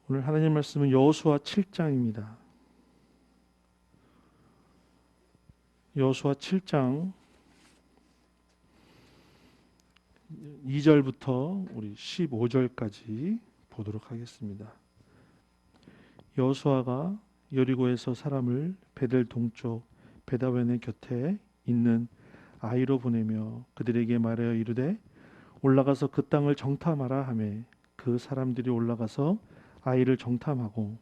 오늘 하나님 말씀은 여호수아 7장입니다. 여호수아 7장 2절부터 우리 15절까지 보도록 하겠습니다. 여호수아가 여리고에서 사람을 베델 동쪽 베다웬의 곁에 있는 아이로 보내며 그들에게 말하여 이르되 올라가서 그 땅을 정탐하라 하매 그 사람들이 올라가서 아이를 정탐하고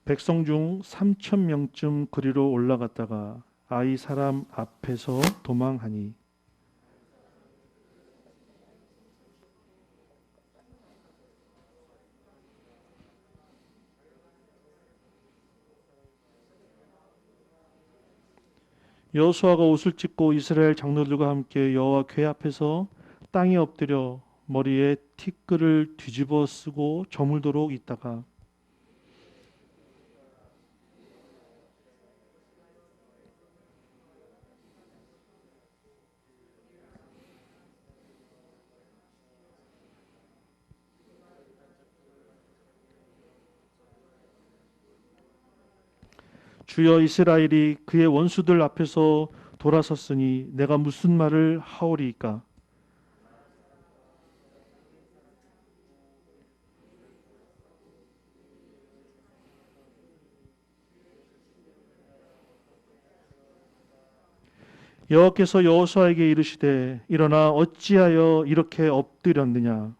백성 중 3천 명쯤 그리로 올라갔다가 아이 사람 앞에서 도망하니 여호수아가 옷을 찢고 이스라엘 장로들과 함께 여호와 궤 앞에서 땅에 엎드려 머리에 티끌을 뒤집어 쓰고 저물도록 있다가 주여 이스라엘이 그의 원수들 앞에서 돌아섰으니 내가 무슨 말을 하오리이까. 여호와께서 여호수아에게 이르시되 일어나 어찌하여 이렇게 엎드렸느냐.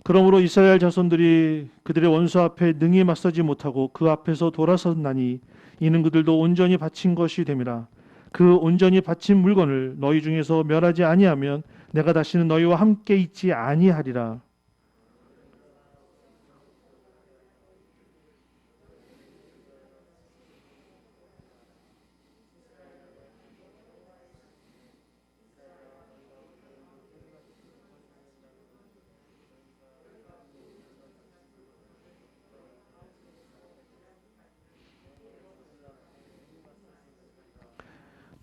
그러므로 이스라엘 자손들이 그들의 원수 앞에 능히 맞서지 못하고 그 앞에서 돌아섰나니 이는 그들도 온전히 바친 것이 됨이라. 그 온전히 바친 물건을 너희 중에서 멸하지 아니하면 내가 다시는 너희와 함께 있지 아니하리라.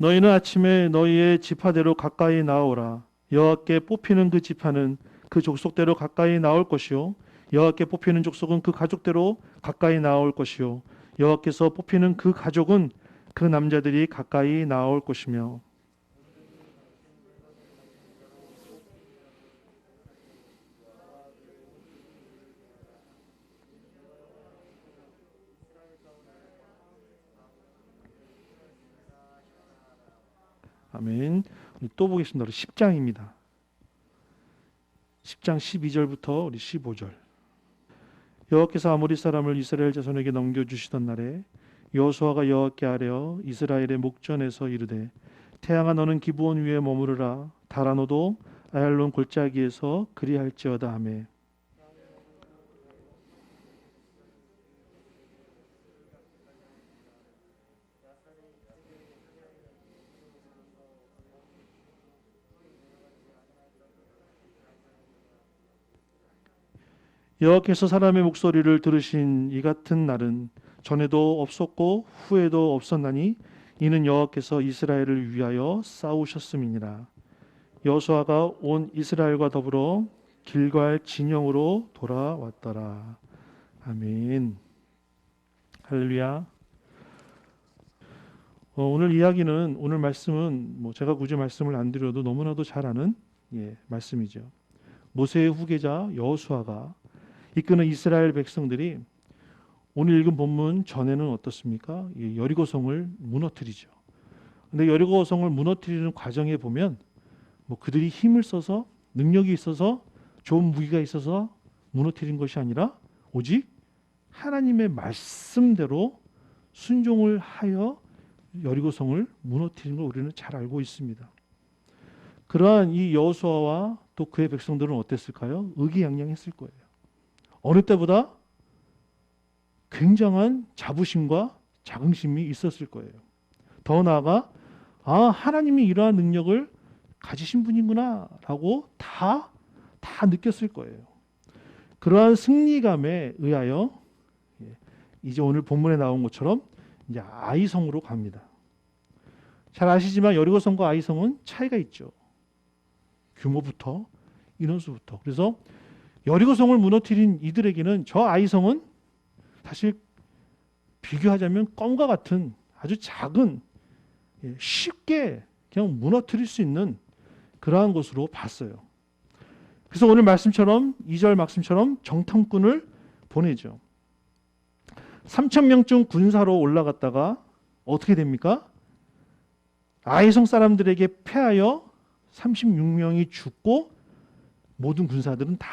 너희는 아침에 너희의 지파대로 가까이 나오라. 여호와께 뽑히는 그 지파는 그 족속대로 가까이 나올 것이요 여호와께 뽑히는 족속은 그 가족대로 가까이 나올 것이요 여호와께서 뽑히는 그 가족은 그 남자들이 가까이 나올 것이며. 아멘. 또 보겠습니다. 우리 10장입니다. 10장 12절부터 우리 15절. 여호와께서 아모리 사람을 이스라엘 자손에게 넘겨주시던 날에 여호수아가 여호와께 아뢰어 이스라엘의 목전에서 이르되 태양아 너는 기브온 위에 머무르라 달아 너도 아얄론 골짜기에서 그리할지어다 하매 여호와께서 사람의 목소리를 들으신 이 같은 날은 전에도 없었고 후에도 없었나니 이는 여호와께서 이스라엘을 위하여 싸우셨음이니라. 여호수아가 온 이스라엘과 더불어 길갈 진영으로 돌아왔더라. 아멘. 할렐루야. 오늘 이야기는 오늘 말씀은 뭐 제가 굳이 말씀을 안 드려도 너무나도 잘 아는 말씀이죠. 모세의 후계자 여호수아가 이끄는 이스라엘 백성들이 오늘 읽은 본문 전에는 어떻습니까? 여리고성을 무너뜨리죠. 근데 여리고성을 무너뜨리는 과정에 보면 뭐 그들이 힘을 써서 능력이 있어서 좋은 무기가 있어서 무너뜨린 것이 아니라 오직 하나님의 말씀대로 순종을 하여 여리고성을 무너뜨린 걸 우리는 잘 알고 있습니다. 그러한 이 여호수아와 또 그의 백성들은 어땠을까요? 의기양양했을 거예요. 어느 때보다 굉장한 자부심과 자긍심이 있었을 거예요. 더 나아가 하나님이 이러한 능력을 가지신 분이구나 라고 다 느꼈을 거예요. 그러한 승리감에 의하여 이제 오늘 본문에 나온 것처럼 이제 아이성으로 갑니다. 잘 아시지만 여리고성과 아이성은 차이가 있죠. 규모부터 인원수부터. 그래서 여리고성을 무너뜨린 이들에게는 저 아이성은 사실 비교하자면 껌과 같은 아주 작은, 쉽게 그냥 무너뜨릴 수 있는 그러한 것으로 봤어요. 그래서 오늘 말씀처럼 2절 말씀처럼 정탐꾼을 보내죠. 3,000명쯤 군사로 올라갔다가 어떻게 됩니까? 아이성 사람들에게 패하여 36명이 죽고 모든 군사들은 다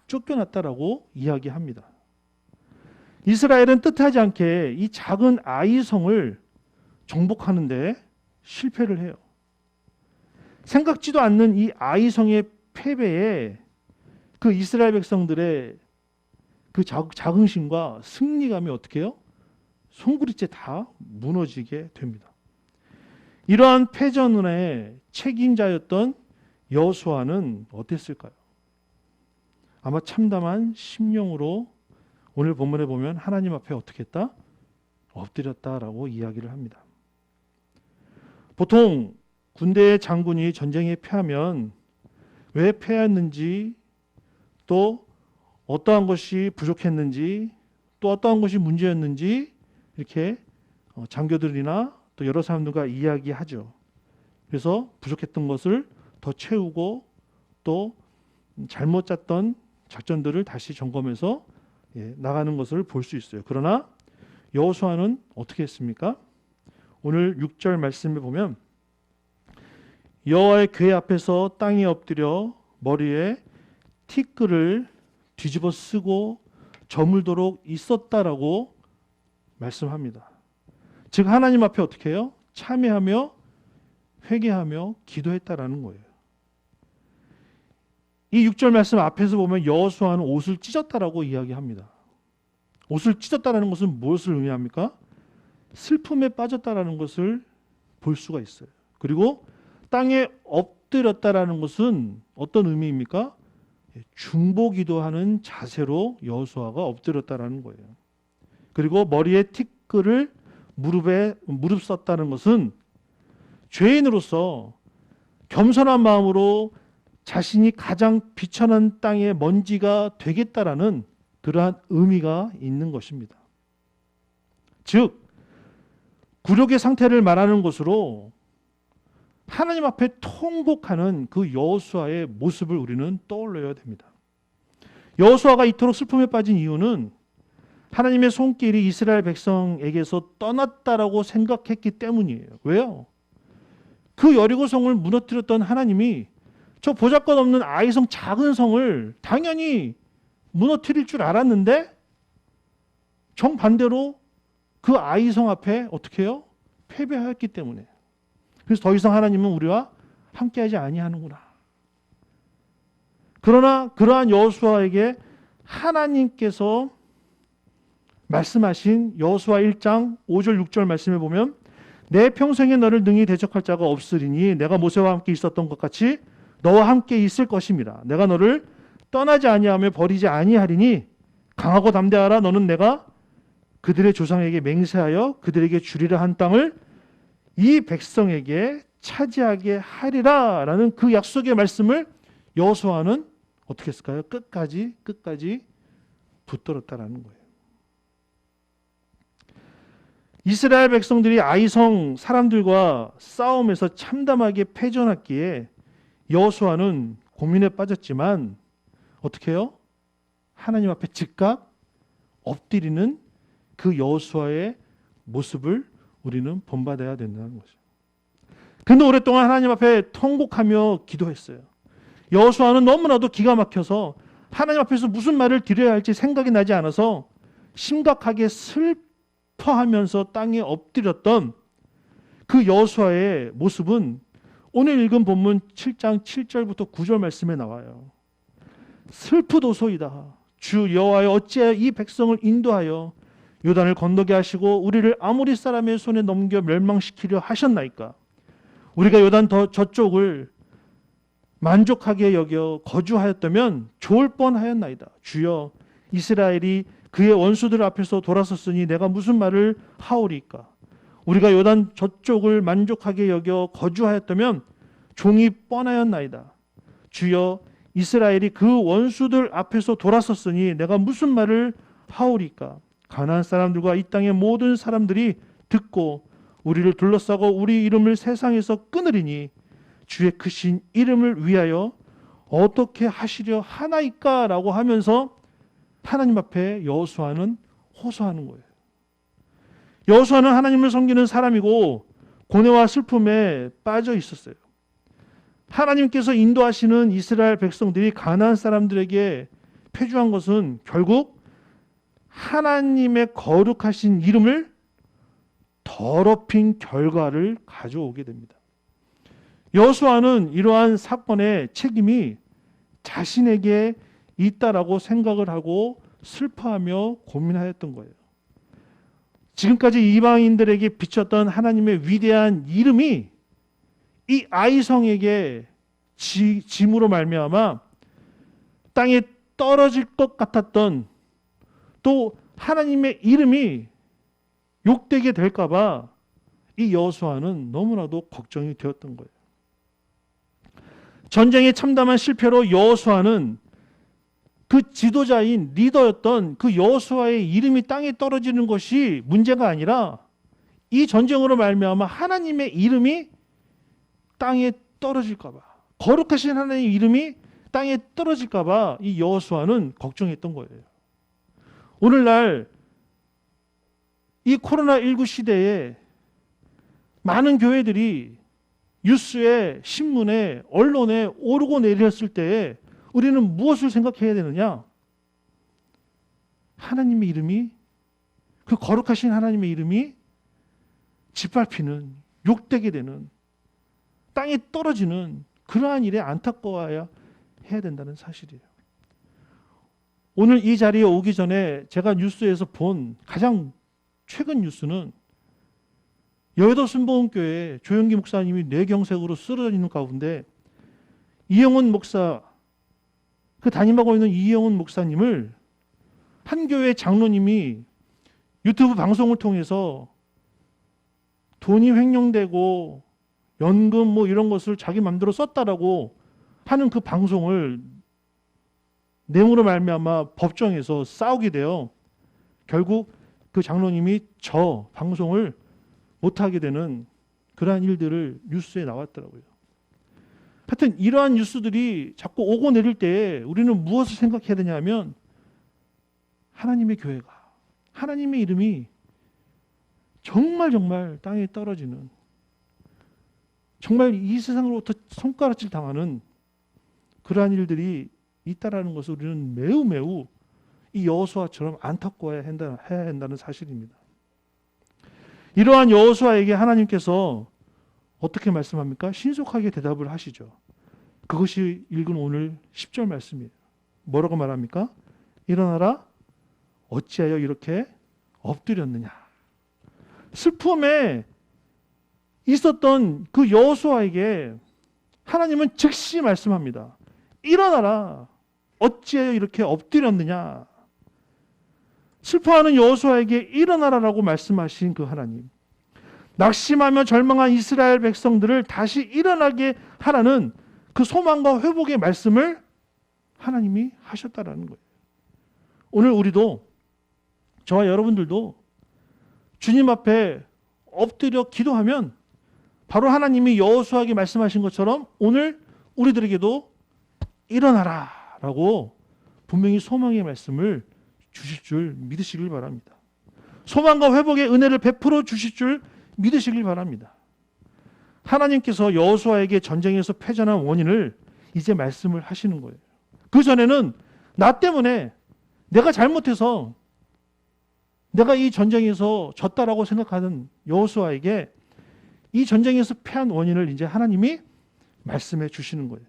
쫓겨났다라고 이야기합니다. 이스라엘은 뜻하지 않게 이 작은 아이성을 정복하는데 실패를 해요. 생각지도 않는 이 아이성의 패배에 그 이스라엘 백성들의 그 자긍심과 승리감이 어떻게 해요? 송구리째 다 무너지게 됩니다. 이러한 패전의 책임자였던 여호수아는 어땠을까요? 아마 참담한 심령으로 오늘 본문에 보면 하나님 앞에 어떻게 했다? 엎드렸다라고 이야기를 합니다. 보통 군대의 장군이 전쟁에 패하면 왜 패했는지, 또 어떠한 것이 부족했는지, 또 어떠한 것이 문제였는지 이렇게 장교들이나 또 여러 사람들과 이야기하죠. 그래서 부족했던 것을 더 채우고 또 잘못 짰던 작전들을 다시 점검해서 나가는 것을 볼 수 있어요. 그러나 여호수아는 어떻게 했습니까? 오늘 6절 말씀에 보면 여호와의 궤 앞에서 땅에 엎드려 머리에 티끌을 뒤집어 쓰고 저물도록 있었다라고 말씀합니다. 즉 하나님 앞에 어떻게 해요? 참회하며 회개하며 기도했다라는 거예요. 이 6절 말씀 앞에서 보면 여호수아는 옷을 찢었다라고 이야기합니다. 옷을 찢었다라는 것은 무엇을 의미합니까? 슬픔에 빠졌다라는 것을 볼 수가 있어요. 그리고 땅에 엎드렸다라는 것은 어떤 의미입니까? 중보기도하는 자세로 여호수아가 엎드렸다라는 거예요. 그리고 머리에 티끌을 무릎 썼다는 것은 죄인으로서 겸손한 마음으로 자신이 가장 비천한 땅의 먼지가 되겠다라는 그러한 의미가 있는 것입니다. 즉 굴욕의 상태를 말하는 것으로 하나님 앞에 통곡하는 그 여호수아의 모습을 우리는 떠올려야 됩니다. 여호수아가 이토록 슬픔에 빠진 이유는 하나님의 손길이 이스라엘 백성에게서 떠났다라고 생각했기 때문이에요. 왜요? 그 여리고성을 무너뜨렸던 하나님이 저 보잘것없는 아이성 작은 성을 당연히 무너뜨릴 줄 알았는데 정반대로 그 아이성 앞에 어떻게 해요? 패배하였기 때문에. 그래서 더 이상 하나님은 우리와 함께하지 아니하는구나. 그러나 그러한 여호수아에게 하나님께서 말씀하신 여호수아 1장 5절 6절 말씀에 보면 내 평생에 너를 능히 대적할 자가 없으리니 내가 모세와 함께 있었던 것 같이 너와 함께 있을 것입니다. 내가 너를 떠나지 아니하며 버리지 아니하리니 강하고 담대하라. 너는 내가 그들의 조상에게 맹세하여 그들에게 주리라 한 땅을 이 백성에게 차지하게 하리라 라는 그 약속의 말씀을 여호수아는 어떻게 했을까요? 끝까지 붙들었다라는 거예요. 이스라엘 백성들이 아이성 사람들과 싸움에서 참담하게 패전했기에 여호수아는 고민에 빠졌지만 어떻게 해요? 하나님 앞에 즉각 엎드리는 그 여호수아의 모습을 우리는 본받아야 된다는 거죠. 근데 오랫동안 하나님 앞에 통곡하며 기도했어요. 여호수아는 너무나도 기가 막혀서 하나님 앞에서 무슨 말을 드려야 할지 생각이 나지 않아서 심각하게 슬퍼하면서 땅에 엎드렸던 그 여호수아의 모습은 오늘 읽은 본문 7장 7절부터 9절 말씀에 나와요. 슬프도소이다. 주 여호와여 어찌하여 이 백성을 인도하여 요단을 건너게 하시고 우리를 아모리 사람의 손에 넘겨 멸망시키려 하셨나이까? 우리가 요단 저쪽을 만족하게 여겨 거주하였다면 좋을 뻔하였나이다. 주여, 이스라엘이 그의 원수들 앞에서 돌아섰으니 내가 무슨 말을 하오리까? 우리가 요단 저쪽을 만족하게 여겨 거주하였다면 종이 뻔하였나이다. 주여, 이스라엘이 그 원수들 앞에서 돌아섰으니 내가 무슨 말을 하오리까? 가나안 사람들과 이 땅의 모든 사람들이 듣고 우리를 둘러싸고 우리 이름을 세상에서 끊으리니 주의 크신 이름을 위하여 어떻게 하시려 하나이까? 라고 하면서 하나님 앞에 여호수아는 호소하는 거예요. 여호수아는 하나님을 섬기는 사람이고 고뇌와 슬픔에 빠져 있었어요. 하나님께서 인도하시는 이스라엘 백성들이 가나안 사람들에게 표주한 것은 결국 하나님의 거룩하신 이름을 더럽힌 결과를 가져오게 됩니다. 여호수아는 이러한 사건의 책임이 자신에게 있다라고 생각을 하고 슬퍼하며 고민하였던 거예요. 지금까지 이방인들에게 비쳤던 하나님의 위대한 이름이 이 아이성에게 짐으로 말미암아 땅에 떨어질 것 같았던, 또 하나님의 이름이 욕되게 될까 봐 이 여호수아는 너무나도 걱정이 되었던 거예요. 전쟁에 참담한 실패로 여호수아는 그 지도자인 리더였던 그 여호수아의 이름이 땅에 떨어지는 것이 문제가 아니라 이 전쟁으로 말미암아 하나님의 이름이 땅에 떨어질까 봐, 거룩하신 하나님의 이름이 땅에 떨어질까 봐 이 여호수아는 걱정했던 거예요. 오늘날 이 코로나19 시대에 많은 교회들이 뉴스에, 신문에, 언론에 오르고 내렸을 때에 우리는 무엇을 생각해야 되느냐? 하나님의 이름이, 그 거룩하신 하나님의 이름이 짓밟히는, 욕되게 되는, 땅에 떨어지는 그러한 일에 안타까워야 해야 된다는 사실이에요. 오늘 이 자리에 오기 전에 제가 뉴스에서 본 가장 최근 뉴스는 여의도 순복음교회 조영기 목사님이 뇌경색으로 쓰러지는 가운데 이영훈 목사, 그 담임하고 있는 이영훈 목사님을 한 교회 장로님이 유튜브 방송을 통해서 돈이 횡령되고 연금 뭐 이런 것을 자기 마음대로 썼다라고 하는 그 방송을 내용으로 말미암아 법정에서 싸우게 돼요. 결국 그 장로님이 저 방송을 못하게 되는 그러한 일들을 뉴스에 나왔더라고요. 하여튼 이러한 뉴스들이 자꾸 오고 내릴 때 우리는 무엇을 생각해야 되냐면 하나님의 교회가, 하나님의 이름이 정말 땅에 떨어지는, 정말 이 세상으로부터 손가락질 당하는 그러한 일들이 있다라는 것을 우리는 매우 이 여호수아처럼 안타까워야 한다는 사실입니다. 이러한 여호수아에게 하나님께서 어떻게 말씀합니까? 신속하게 대답을 하시죠. 그것이 읽은 오늘 10절 말씀이에요. 뭐라고 말합니까? 일어나라, 어찌하여 이렇게 엎드렸느냐. 슬픔에 있었던 그 여호수아에게 하나님은 즉시 말씀합니다. 일어나라, 어찌하여 이렇게 엎드렸느냐. 슬퍼하는 여호수아에게 일어나라라고 말씀하신 그 하나님, 낙심하며 절망한 이스라엘 백성들을 다시 일어나게 하라는 그 소망과 회복의 말씀을 하나님이 하셨다라는 거예요. 오늘 우리도, 저와 여러분들도 주님 앞에 엎드려 기도하면 바로 하나님이 여호수아에게 말씀하신 것처럼 오늘 우리들에게도 일어나라 라고 분명히 소망의 말씀을 주실 줄 믿으시길 바랍니다. 소망과 회복의 은혜를 베풀어 주실 줄 믿으시길 바랍니다. 하나님께서 여호수아에게 전쟁에서 패전한 원인을 이제 말씀을 하시는 거예요. 그 전에는 나 때문에, 내가 잘못해서 내가 이 전쟁에서 졌다라고 생각하는 여호수아에게 이 전쟁에서 패한 원인을 이제 하나님이 말씀해 주시는 거예요.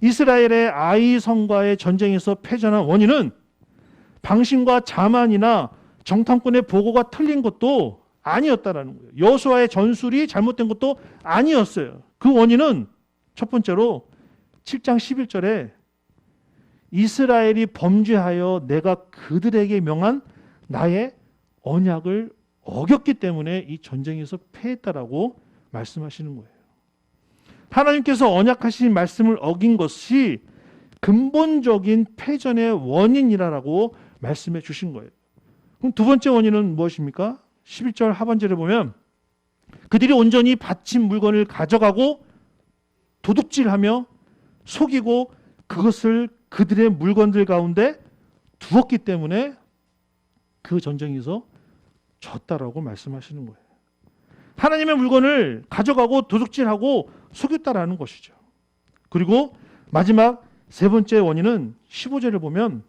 이스라엘의 아이성과의 전쟁에서 패전한 원인은 방신과 자만이나 정탐꾼의 보고가 틀린 것도 아니었다라는 거예요. 여호수아의 전술이 잘못된 것도 아니었어요. 그 원인은 첫 번째로 7장 11절에 이스라엘이 범죄하여 내가 그들에게 명한 나의 언약을 어겼기 때문에 이 전쟁에서 패했다라고 말씀하시는 거예요. 하나님께서 언약하신 말씀을 어긴 것이 근본적인 패전의 원인이라고 말씀해 주신 거예요. 그럼 두 번째 원인은 무엇입니까? 11절 하반절에 보면 그들이 온전히 바친 물건을 가져가고 도둑질하며 속이고 그것을 그들의 물건들 가운데 두었기 때문에 그 전쟁에서 졌다라고 말씀하시는 거예요. 하나님의 물건을 가져가고 도둑질하고 속였다라는 것이죠. 그리고 마지막 세 번째 원인은 15절을 보면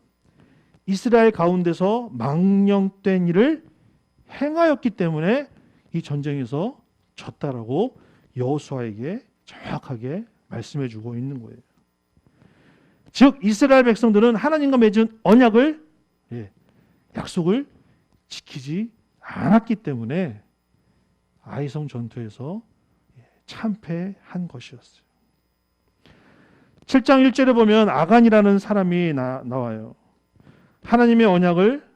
이스라엘 가운데서 망령된 일을 행하였기 때문에 이 전쟁에서 졌다라고 여호수아에게 정확하게 말씀해 주고 있는 거예요. 즉 이스라엘 백성들은 하나님과 맺은 언약을 약속을 지키지 않았기 때문에 아이성 전투에서 참패한 것이었어요. 7장 1절에 보면 아간이라는 사람이 나와요. 하나님의 언약을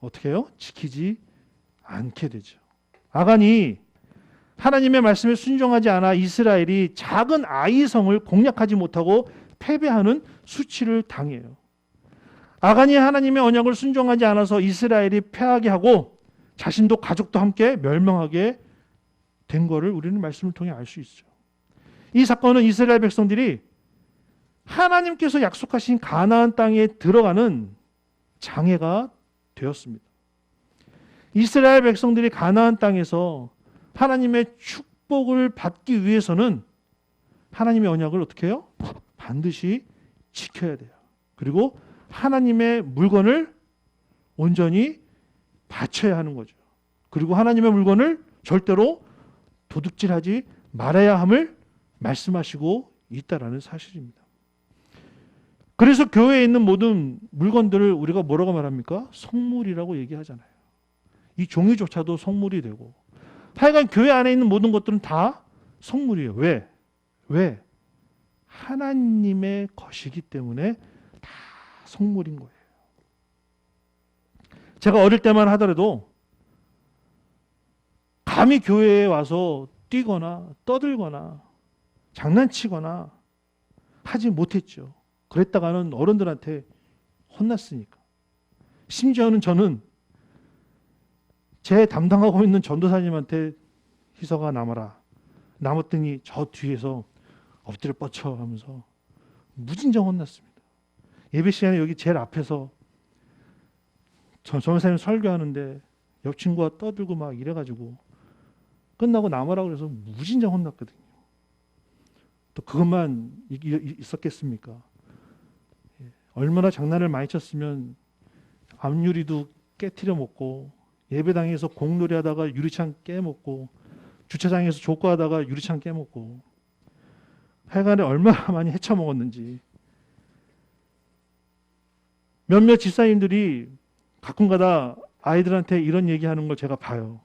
어떻게 해요? 지키지 않게 되죠. 아간이 하나님의 말씀에 순종하지 않아 이스라엘이 작은 아이성을 공략하지 못하고 패배하는 수치를 당해요. 아간이 하나님의 언약을 순종하지 않아서 이스라엘이 패하게 하고 자신도 가족도 함께 멸망하게 된 것을 우리는 말씀을 통해 알 수 있어요. 이 사건은 이스라엘 백성들이 하나님께서 약속하신 가나안 땅에 들어가는 장애가 되었습니다. 이스라엘 백성들이 가나안 땅에서 하나님의 축복을 받기 위해서는 하나님의 언약을 어떻게 해요? 반드시 지켜야 돼요. 그리고 하나님의 물건을 온전히 바쳐야 하는 거죠. 그리고 하나님의 물건을 절대로 도둑질하지 말아야 함을 말씀하시고 있다라는 사실입니다. 그래서 교회에 있는 모든 물건들을 우리가 뭐라고 말합니까? 성물이라고 얘기하잖아요. 이 종이조차도 성물이 되고 하여간 교회 안에 있는 모든 것들은 다 성물이에요. 왜? 하나님의 것이기 때문에 다 성물인 거예요. 제가 어릴 때만 하더라도 감히 교회에 와서 뛰거나 떠들거나 장난치거나 하지 못했죠. 그랬다가는 어른들한테 혼났으니까. 심지어는 저는 제 담당하고 있는 전도사님한테 희서가 남아라. 남았더니 저 뒤에서 엎드려 뻗쳐 하면서 무진장 혼났습니다. 예배 시간에 여기 제일 앞에서 전도사님 설교하는데 옆 친구가 떠들고 막 이래가지고 끝나고 남아라 그래서 무진장 혼났거든요. 또 그것만 있었겠습니까? 얼마나 장난을 많이 쳤으면 앞유리도 깨트려 먹고 예배당에서 공놀이 하다가 유리창 깨먹고 주차장에서 족구하다가 유리창 깨먹고 하여간에 얼마나 많이 헤쳐먹었는지. 몇몇 집사님들이 가끔가다 아이들한테 이런 얘기하는 걸 제가 봐요.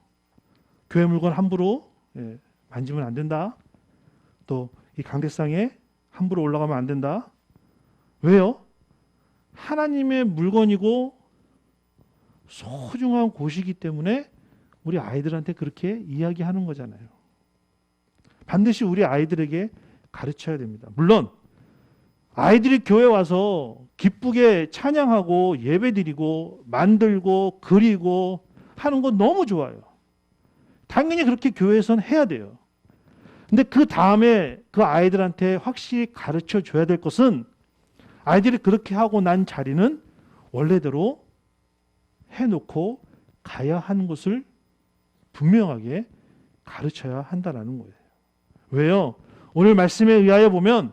교회 물건 함부로 만지면 안 된다. 또 이 강대상에 함부로 올라가면 안 된다. 왜요? 하나님의 물건이고 소중한 곳이기 때문에 우리 아이들한테 그렇게 이야기하는 거잖아요. 반드시 우리 아이들에게 가르쳐야 됩니다. 물론 아이들이 교회 와서 기쁘게 찬양하고 예배드리고 만들고 그리고 하는 건 너무 좋아요. 당연히 그렇게 교회에서는 해야 돼요. 근데 그 다음에 그 아이들한테 확실히 가르쳐 줘야 될 것은 아이들이 그렇게 하고 난 자리는 원래대로 해놓고 가야 하는 것을 분명하게 가르쳐야 한다는 거예요. 왜요? 오늘 말씀에 의하여 보면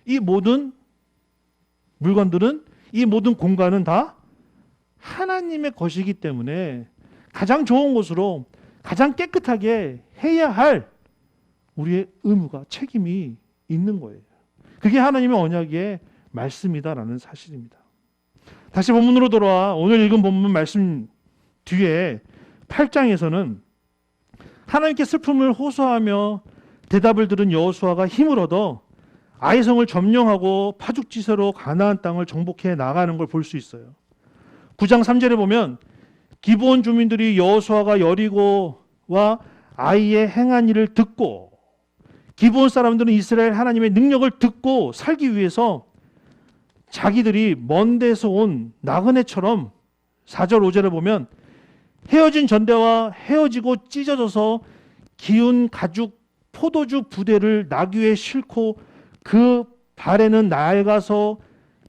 이 모든 물건들은, 이 모든 공간은 다 하나님의 것이기 때문에 가장 좋은 곳으로 가장 깨끗하게 해야 할 우리의 의무가, 책임이 있는 거예요. 그게 하나님의 언약의 말씀이다라는 사실입니다. 다시 본문으로 돌아와 오늘 읽은 본문 말씀 뒤에 8장에서는 하나님께 슬픔을 호소하며 대답을 들은 여호수아가 힘을 얻어 아이성을 점령하고 파죽지세로 가나안 땅을 정복해 나가는 걸 볼 수 있어요. 9장 3절에 보면 기브온 주민들이 여호수아가 여리고와 아이의 행한 일을 듣고, 기브온 사람들은 이스라엘 하나님의 능력을 듣고 살기 위해서 자기들이 먼 데서 온 나그네처럼 4절 5절에 보면 헤어진 전대와 헤어지고 찢어져서 기운 가죽 포도주 부대를 나귀에 싣고 그 발에는 낡아서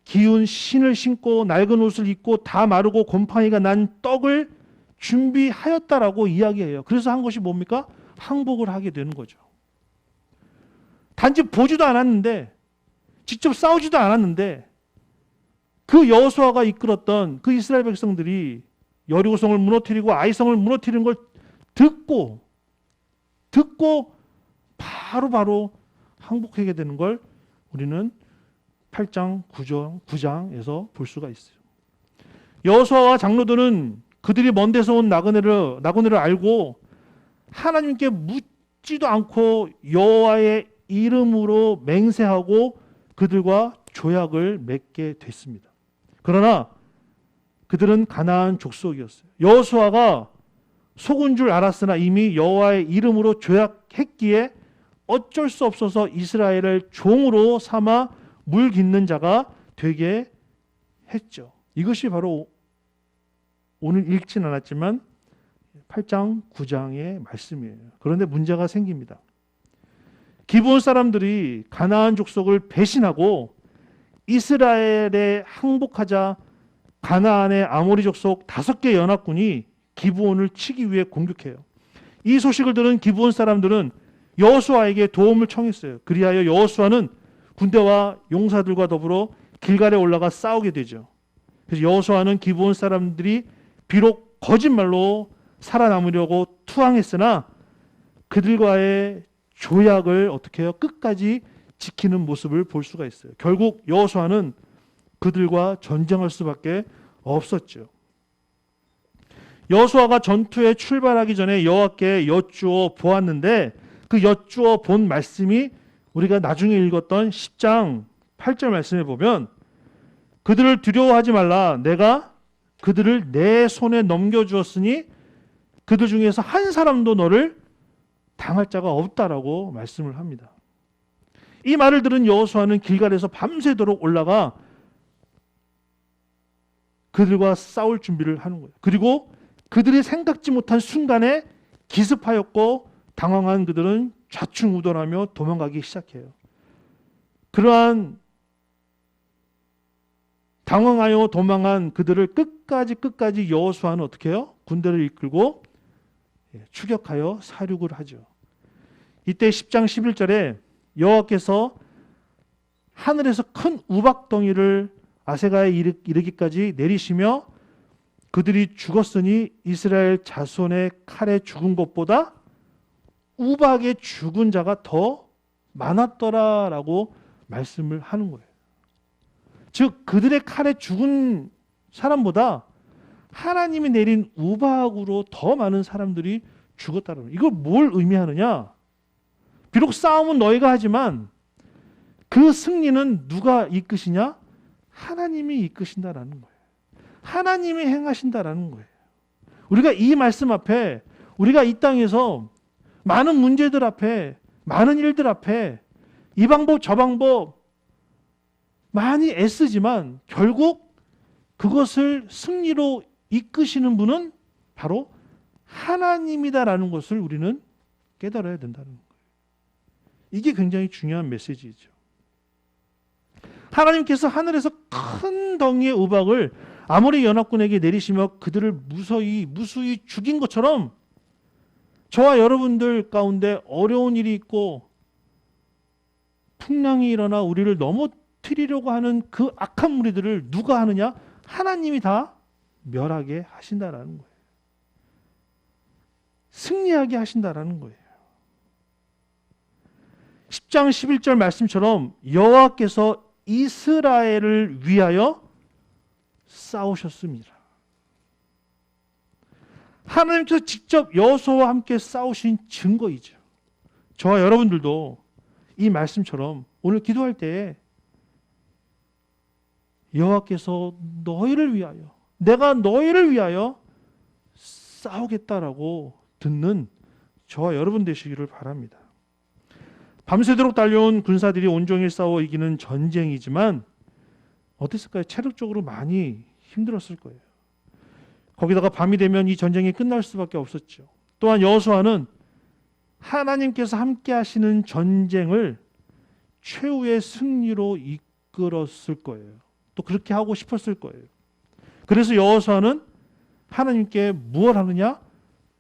기운 신을 신고 낡은 옷을 입고 다 마르고 곰팡이가 난 떡을 준비하였다라고 이야기해요. 그래서 한 것이 뭡니까? 항복을 하게 되는 거죠. 단지 보지도 않았는데, 직접 싸우지도 않았는데, 그 여호수아가 이끌었던 그 이스라엘 백성들이 여리고성을 무너뜨리고 아이성을 무너뜨리는 걸 듣고 바로 항복하게 되는 걸 우리는 8장 9장에서 볼 수가 있어요. 여호수아와 장로들은 그들이 먼 데서 온 나그네를 알고 하나님께 묻지도 않고 여호와의 이름으로 맹세하고 그들과 조약을 맺게 됐습니다. 그러나 그들은 가나안 족속이었어요. 여호수아가 속은 줄 알았으나 이미 여호와의 이름으로 조약했기에 어쩔 수 없어서 이스라엘을 종으로 삼아 물깃는 자가 되게 했죠. 이것이 바로 오늘 읽진 않았지만 8장 9장의 말씀이에요. 그런데 문제가 생깁니다. 기브온 사람들이 가나안 족속을 배신하고 이스라엘에 항복하자 가나안의 아모리 족속 5개 연합군이 기브온을 치기 위해 공격해요. 이 소식을 들은 기브온 사람들은 여호수아에게 도움을 청했어요. 그리하여 여호수아는 군대와 용사들과 더불어 길갈에 올라가 싸우게 되죠. 그래서 여호수아는 기브온 사람들이 비록 거짓말로 살아남으려고 투항했으나 그들과의 조약을 어떻게 해요? 끝까지 지키는 모습을 볼 수가 있어요. 결국 여호수아는 그들과 전쟁할 수밖에 없었죠. 여호수아가 전투에 출발하기 전에 여호와께 여쭈어 보았는데 그 여쭈어 본 말씀이 우리가 나중에 읽었던 10장 8절 말씀에 보면 그들을 두려워하지 말라. 내가 그들을 내 손에 넘겨주었으니 그들 중에서 한 사람도 너를 당할 자가 없다라고 말씀을 합니다. 이 말을 들은 여호수아는 길갈에서 밤새도록 올라가 그들과 싸울 준비를 하는 거예요. 그리고 그들이 생각지 못한 순간에 기습하였고 당황한 그들은 좌충우돌하며 도망가기 시작해요. 그러한 당황하여 도망한 그들을 끝까지 여호수아는 어떻게 해요? 군대를 이끌고 추격하여 사륙을 하죠. 이때 10장 11절에 여호와께서 하늘에서 큰 우박덩이를 아세가에 이르기까지 내리시며 그들이 죽었으니 이스라엘 자손의 칼에 죽은 것보다 우박에 죽은 자가 더 많았더라라고 말씀을 하는 거예요. 즉 그들의 칼에 죽은 사람보다 하나님이 내린 우박으로 더 많은 사람들이 죽었다는 거예요. 이걸 뭘 의미하느냐? 비록 싸움은 너희가 하지만 그 승리는 누가 이끄시냐? 하나님이 이끄신다라는 거예요. 하나님이 행하신다라는 거예요. 우리가 이 말씀 앞에, 우리가 이 땅에서 많은 문제들 앞에, 많은 일들 앞에 이 방법 저 방법 많이 애쓰지만 결국 그것을 승리로 이끄시는 분은 바로 하나님이다라는 것을 우리는 깨달아야 된다는 거예요. 이게 굉장히 중요한 메시지죠. 하나님께서 하늘에서 큰 덩이의 우박을 아모리 연합군에게 내리시며 그들을 무수히 죽인 것처럼 저와 여러분들 가운데 어려운 일이 있고 풍랑이 일어나 우리를 넘어뜨리려고 하는 그 악한 무리들을 누가 하느냐? 하나님이 다 멸하게 하신다라는 거예요. 승리하게 하신다라는 거예요. 10장 11절 말씀처럼 여호와께서 이스라엘을 위하여 싸우셨습니다. 하나님께서 직접 여호수아와 함께 싸우신 증거이죠. 저와 여러분들도 이 말씀처럼 오늘 기도할 때 여호와께서 너희를 위하여, 내가 너희를 위하여 싸우겠다라고 듣는 저와 여러분 되시기를 바랍니다. 밤새도록 달려온 군사들이 온종일 싸워 이기는 전쟁이지만 어땠을까요? 체력적으로 많이 힘들었을 거예요. 거기다가 밤이 되면 이 전쟁이 끝날 수밖에 없었죠. 또한 여호수아는 하나님께서 함께 하시는 전쟁을 최후의 승리로 이끌었을 거예요. 또 그렇게 하고 싶었을 거예요. 그래서 여호수아는 하나님께 무엇 하느냐?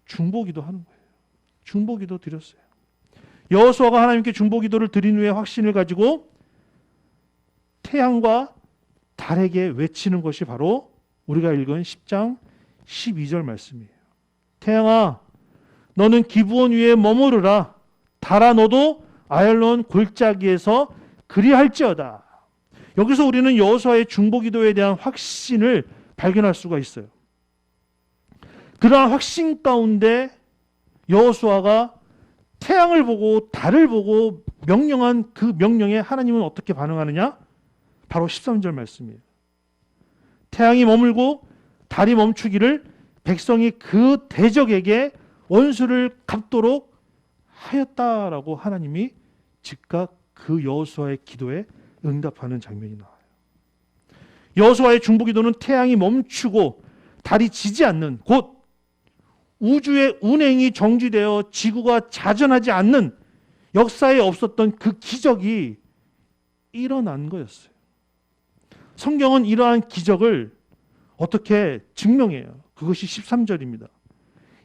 중보기도 하는 거예요. 중보기도 드렸어요. 여호수아가 하나님께 중보기도를 드린 후에 확신을 가지고 태양과 달에게 외치는 것이 바로 우리가 읽은 10장 12절 말씀이에요. 태양아, 너는 기브온 위에 머무르라. 달아, 너도 아얄론 골짜기에서 그리할지어다. 여기서 우리는 여호수아의 중보기도에 대한 확신을 발견할 수가 있어요. 그러한 확신 가운데 여호수아가 태양을 보고 달을 보고 명령한 그 명령에 하나님은 어떻게 반응하느냐? 바로 13절 말씀이에요. 태양이 머물고 달이 멈추기를 백성이 그 대적에게 원수를 갚도록 하였다라고 하나님이 즉각 그 여호수아의 기도에 응답하는 장면이 나와요. 여호수아의 중보기도는 태양이 멈추고 달이 지지 않는, 곧 우주의 운행이 정지되어 지구가 자전하지 않는 역사에 없었던 그 기적이 일어난 거였어요. 성경은 이러한 기적을 어떻게 증명해요? 그것이 13절입니다.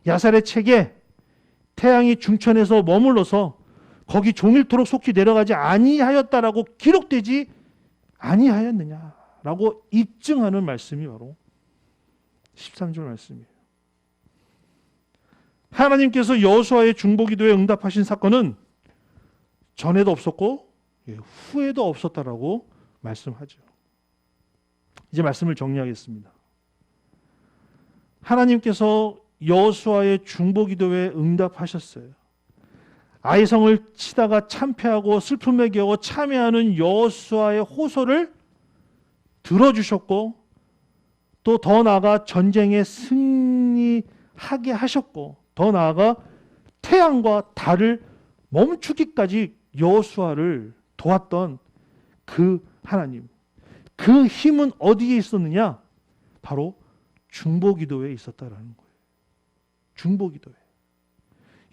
야살의 책에 태양이 중천에서 머물러서 거기 종일토록 속히 내려가지 아니하였다라고 기록되지 아니하였느냐라고 입증하는 말씀이 바로 13절 말씀이에요. 하나님께서 여호수아의 중보기도에 응답하신 사건은 전에도 없었고 후에도 없었다라고 말씀하죠. 이제 말씀을 정리하겠습니다. 하나님께서 여호수아의 중보기도에 응답하셨어요. 아이성을 치다가 참패하고 슬픔에 겨워 참회하는 여호수아의 호소를 들어주셨고 또 더 나아가 전쟁에 승리하게 하셨고 더 나아가 태양과 달을 멈추기까지 여호수아를 도왔던 그 하나님, 그 힘은 어디에 있었느냐? 바로 중보기도에 있었다라는 거예요. 중보기도에.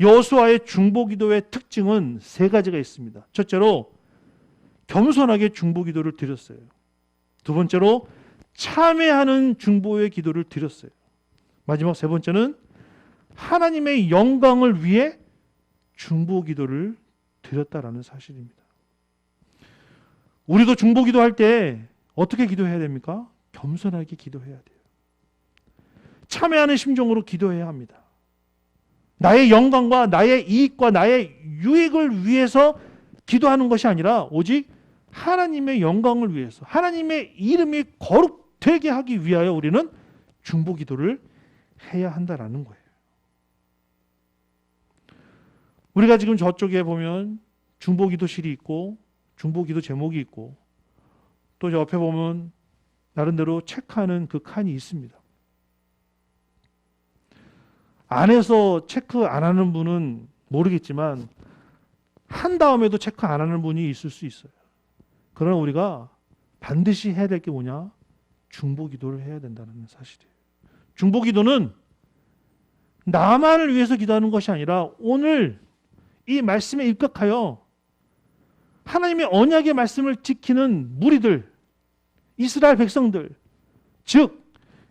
여호수아의 중보기도의 특징은 세 가지가 있습니다. 첫째로 겸손하게 중보기도를 드렸어요. 두 번째로 참회하는 중보의 기도를 드렸어요. 마지막 세 번째는 하나님의 영광을 위해 중보기도를 드렸다라는 사실입니다. 우리도 중보기도할 때 어떻게 기도해야 됩니까? 겸손하게 기도해야 돼요. 참회하는 심정으로 기도해야 합니다. 나의 영광과 나의 이익과 나의 유익을 위해서 기도하는 것이 아니라 오직 하나님의 영광을 위해서 하나님의 이름이 거룩되게 하기 위하여 우리는 중보기도를 해야 한다라는 거예요. 우리가 지금 저쪽에 보면 중보기도실이 있고 중보기도 제목이 있고 또 저 옆에 보면 나름대로 체크하는 그 칸이 있습니다. 안에서 체크 안 하는 분은 모르겠지만 한 다음에도 체크 안 하는 분이 있을 수 있어요. 그러나 우리가 반드시 해야 될 게 뭐냐? 중보기도를 해야 된다는 사실이에요. 중보기도는 나만을 위해서 기도하는 것이 아니라 오늘 이 말씀에 입각하여 하나님의 언약의 말씀을 지키는 무리들, 이스라엘 백성들, 즉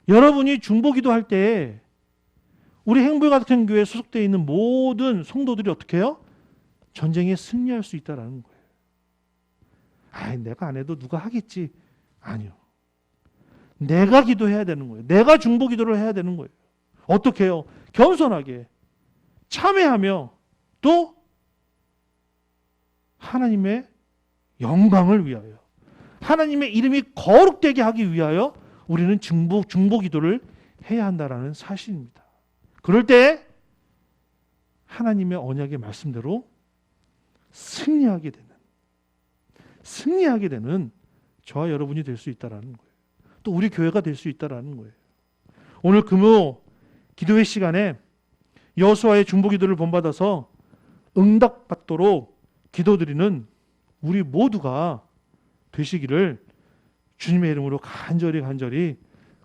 여러분이 중보기도할 때 우리 행불 같은 교회에 소속되어 있는 모든 성도들이 어떻게 해요? 전쟁에 승리할 수 있다는 거예요. 내가 안 해도 누가 하겠지. 아니요. 내가 기도해야 되는 거예요. 내가 중보기도를 해야 되는 거예요. 어떻게 해요? 겸손하게 참회하며 또 하나님의 영광을 위하여 하나님의 이름이 거룩되게 하기 위하여 우리는 중보기도를 해야 한다는 사실입니다. 그럴 때 하나님의 언약의 말씀대로 승리하게 되는 저와 여러분이 될 수 있다라는 거예요. 또 우리 교회가 될 수 있다라는 거예요. 오늘 금요 기도회 시간에 여호수아의 중보기도를 본받아서 응답받도록 기도드리는 우리 모두가 되시기를 주님의 이름으로 간절히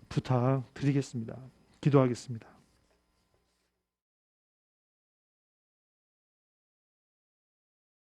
부탁드리겠습니다. 기도하겠습니다.